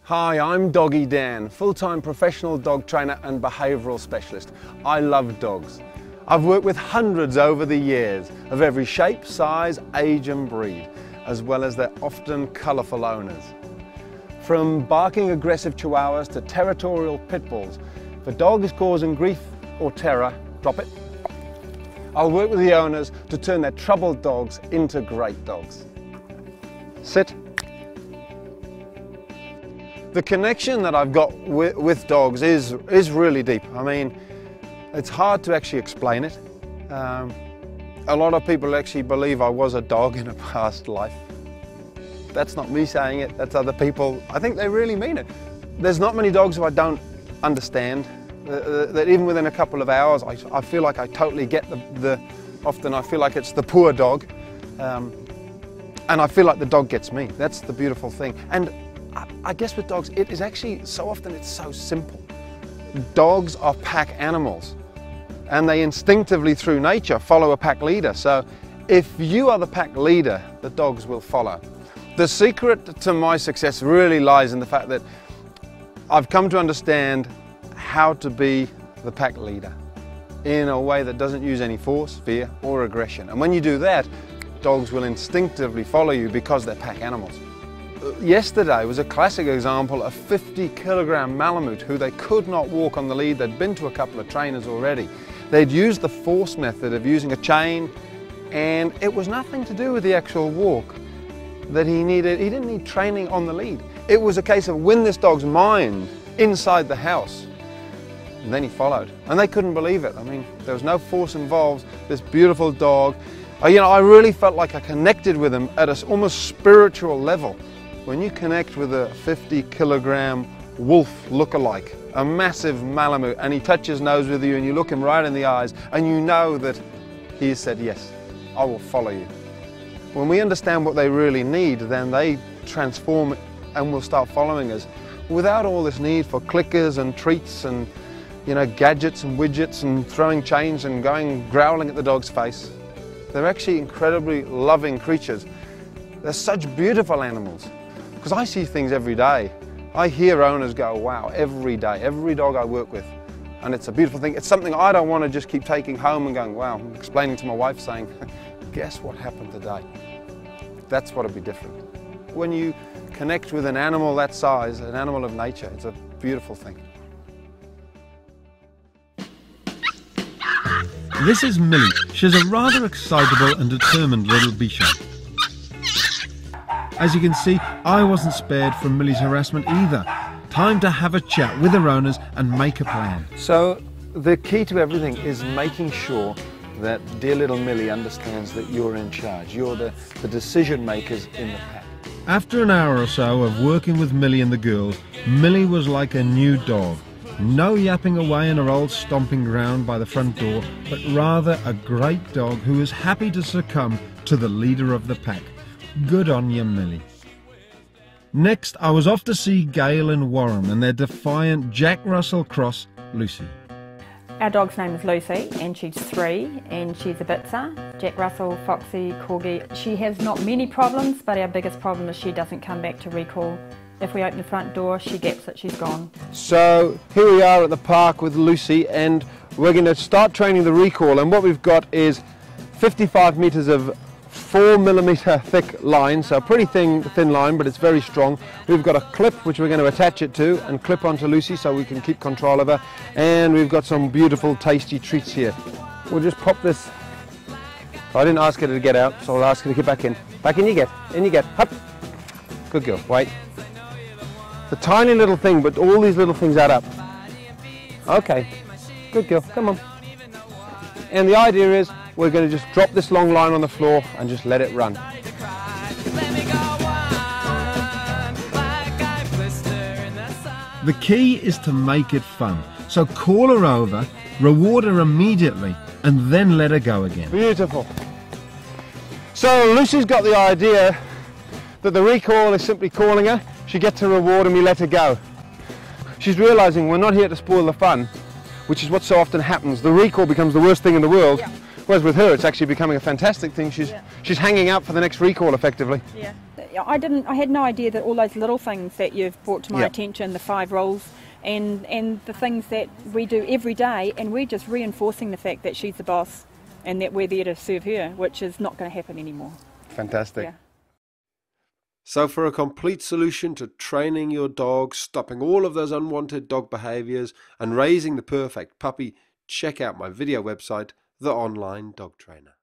Hi, I'm Doggy Dan, full-time professional dog trainer and behavioural specialist. I love dogs. I've worked with hundreds over the years of every shape, size, age and breed, as well as their often colourful owners. From barking aggressive chihuahuas to territorial pit bulls, if a dog is causing grief or terror, drop it. I'll work with the owners to turn their troubled dogs into great dogs. Sit. The connection that I've got with dogs is really deep. I mean, it's hard to actually explain it. A lot of people actually believe I was a dog in a past life. That's not me saying it, that's other people. I think they really mean it. There's not many dogs who I don't understand, that even within a couple of hours, I feel like I totally get often I feel like it's the poor dog, and I feel like the dog gets me. That's the beautiful thing. And I guess with dogs, it is actually, so often it's so simple. Dogs are pack animals, and they instinctively, through nature, follow a pack leader. So if you are the pack leader, the dogs will follow. The secret to my success really lies in the fact that I've come to understand how to be the pack leader in a way that doesn't use any force, fear, or aggression. And when you do that, dogs will instinctively follow you because they're pack animals. Yesterday was a classic example of 50-kilogram Malamute who they could not walk on the lead. They'd been to a couple of trainers already. They'd used the force method of using a chain, and it was nothing to do with the actual walk that he needed. He didn't need training on the lead. It was a case of win this dog's mind inside the house. And then he followed, and they couldn't believe it. I mean, there was no force involved. This beautiful dog, I really felt like I connected with him at an almost spiritual level. When you connect with a 50-kilogram wolf look-alike, a massive Malamute, and he touches nose with you and you look him right in the eyes and you know that he has said, yes, I will follow you. When we understand what they really need, then they transform and will start following us without all this need for clickers and treats and gadgets and widgets and throwing chains and growling at the dog's face. They're actually incredibly loving creatures. They're such beautiful animals. Because I see things every day. I hear owners go, wow, every day, every dog I work with. And it's a beautiful thing. It's something I don't want to just keep taking home and going, wow, explaining to my wife saying, guess what happened today? That's what would be different. When you connect with an animal that size, an animal of nature, it's a beautiful thing. This is Millie. She's a rather excitable and determined little bichon. As you can see, I wasn't spared from Millie's harassment either. Time to have a chat with her owners and make a plan. So the key to everything is making sure that dear little Millie understands that you're in charge. You're the decision makers in the pack. After an hour or so of working with Millie and the girls, Millie was like a new dog. No yapping away in her old stomping ground by the front door, but rather a great dog who was happy to succumb to the leader of the pack. Good on you, Millie. Next, I was off to see Gail and Warren and their defiant Jack Russell cross, Lucy. Our dog's name is Lucy, and she's 3, and she's a Bitzer. Jack Russell, Foxy, Corgi. She has not many problems, but our biggest problem is she doesn't come back to recall. If we open the front door, she gaps it, she's gone. So here we are at the park with Lucy, and we're going to start training the recall, and what we've got is 55 metres of 4mm thick line, so a pretty thin line, but it's very strong. We've got a clip which we're going to attach it to and clip onto Lucy so we can keep control of her, and we've got some beautiful tasty treats here. We'll just pop this. I didn't ask her to get out, so I'll ask her to get back in. Back in you get, Hup. Good girl, wait. The tiny little thing, but all these little things add up. Okay, good girl, come on. And the idea is we're going to just drop this long line on the floor and just let it run. The key is to make it fun. So call her over, reward her immediately, and then let her go again. Beautiful. So Lucy's got the idea that the recall is simply calling her, she gets her reward and we let her go. She's realising we're not here to spoil the fun, which is what so often happens. The recall becomes the worst thing in the world. Yeah. Whereas with her, it's actually becoming a fantastic thing. She's hanging out for the next recall, effectively. Yeah. I had no idea that all those little things that you've brought to my Yep. attention, the 5 rules, and the things that we do every day, and we're just reinforcing the fact that she's the boss and that we're there to serve her, which is not going to happen anymore. Fantastic. Yeah. So for a complete solution to training your dog, stopping all of those unwanted dog behaviours and raising the perfect puppy, check out my video website, The Online Dog Trainer.